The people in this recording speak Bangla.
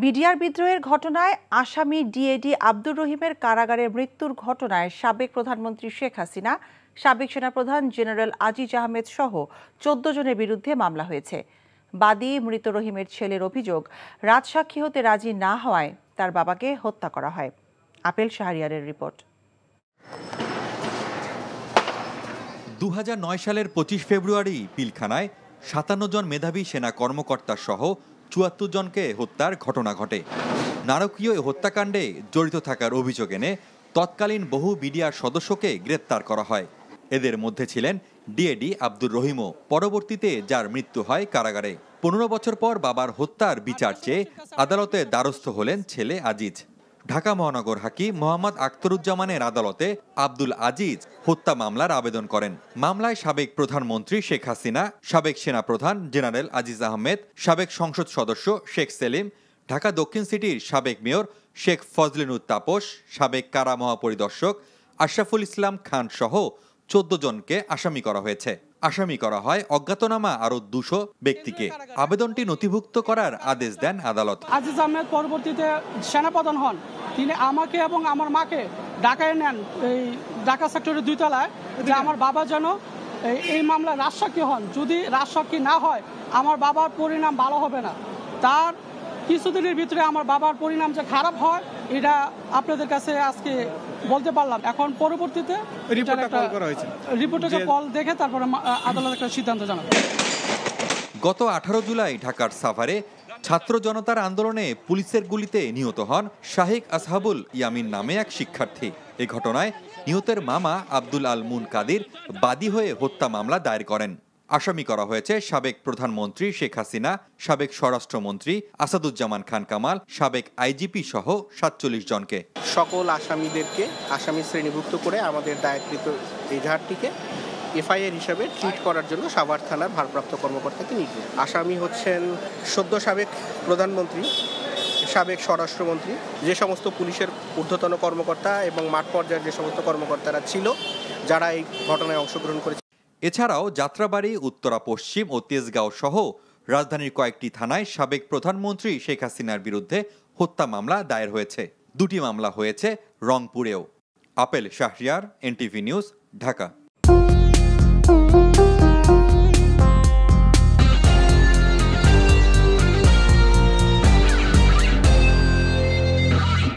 বিডিআর বিদ্রোহের ঘটনায় আসামি ডিএডি আব্দুর রহিমের কারাগারে মৃত্যুর ঘটনায় সাবেক প্রধানমন্ত্রী শেখ হাসিনা, সাবেক সেনাপ্রধান জেনারেল আজিজ আহমেদ সহ ১৪ জনের বিরুদ্ধে মামলা হয়েছে। বাদী মৃত রহিমের ছেলের অভিযোগ, রাজসাক্ষী হতে রাজি না হওয়ায় তার বাবাকে হত্যা করা হয়। Apple শাহরিয়ারের report. ২০০৯ সালের ২৫ ফেব্রুয়ারি পিলখানায় ৫৭ জন মেধাবী সেনা কর্মকর্তা সহ ৭৪ জনকে হত্যার ঘটনা ঘটে। নারকীয় হত্যাকাণ্ডে জড়িত থাকার অভিযোগ এনে তৎকালীন বহু বিডিআর সদস্যকে গ্রেপ্তার করা হয়। এদের মধ্যে ছিলেন ডিএডি আব্দুর রহিমও। পরবর্তীতে যার মৃত্যু হয় কারাগারে। ১৫ বছর পর বাবার হত্যার বিচার চেয়ে আদালতে দ্বারস্থ হলেন ছেলে আজিজ। ঢাকা মহানগর হাকিম মোহাম্মদ আখতারুজ্জামানের আদালতে আব্দুল আজিজ হত্যা মামলার আবেদন করেন। মামলায় সাবেক প্রধানমন্ত্রী শেখ হাসিনা, সাবেক সেনাপ্রধান জেনারেল আজিজ আহমেদ, সাবেক সংসদ সদস্য শেখ সেলিম, ঢাকা দক্ষিণ সিটির সাবেক মেয়র শেখ ফজলিনুর তাপস, সাবেক কারা মহাপরিদর্শক আশরাফুল ইসলাম খান সহ ১৪ জনকে আসামি করা হয়েছে। আসামি করা হয় অজ্ঞাতনামা আরো ২০০ ব্যক্তিকে। আবেদনটি নথিভুক্ত করার আদেশ দেন আদালত। আজিজ আহমেদ পরবর্তীতে সেনাপ্রধান হন। তিনি আমাকে এবং আমার মাকে ঢাকায় নেন, এই ঢাকা সেক্টরের ২ তলায়, যে আমার বাবা যেন এই মামলায় রাজসাক্ষী হন। যদি রাজসাক্ষী না হয় আমার বাবার পরিণাম ভালো হবে না। তার কিছুদিনের ভিতরে আমার বাবার পরিণাম যে খারাপ হয় এটা আপনাদের কাছে আজকে বলতে পারলাম। এখন পরবর্তীতে রিপোর্টে কল দেখে তারপরে আদালত একটা সিদ্ধান্ত জানাবে। গত ১৮ জুলাই ঢাকার সাভারে ছাত্র জনতার আন্দোলনে পুলিশের গুলিতে নিহত হন শাহিক আসহাবুল ইয়ামিন নামে এক শিক্ষার্থী। এ ঘটনায় নিহতের মামা আব্দুল আল মুন কাদির বাদী হয়ে হত্যা মামলা দায়ের করেন। আসামি করা হয়েছে সাবেক প্রধানমন্ত্রী শেখ হাসিনা, সাবেক স্বরাষ্ট্রমন্ত্রী আসাদুজ্জামান খান কামাল, সাবেক আইজিপি সহ ৪৭ জনকে। সকল আসামিদেরকে আসামি শ্রেণীভুক্ত করে আমাদের দায়েরকৃত এজাহারটিকে এফআইআর হিসাবে ট্রিট করার জন্য সাভার থানার ভারপ্রাপ্ত কর্মকর্তাকে নির্দেশ। আসামি হচ্ছেন সদ্য সাবেক প্রধানমন্ত্রী, সাবেক স্বরাষ্ট্রমন্ত্রী, যে সমস্ত পুলিশের ঊর্ধ্বতন কর্মকর্তা এবং মাঠ পর্যায়ের যে সমস্ত কর্মকর্তারা ছিল যারা এই ঘটনায় অংশগ্রহণ করেছে। এছাড়াও যাত্রাবাড়ি, উত্তরা পশ্চিম ও তেজগাঁও সহ রাজধানীর কয়েকটি থানায় সাবেক প্রধানমন্ত্রী শেখ হাসিনার বিরুদ্ধে হত্যা মামলা দায়ের হয়েছে। ২টি মামলা হয়েছে রংপুরেও। Apel Shahriar, NTV news, Dhaka.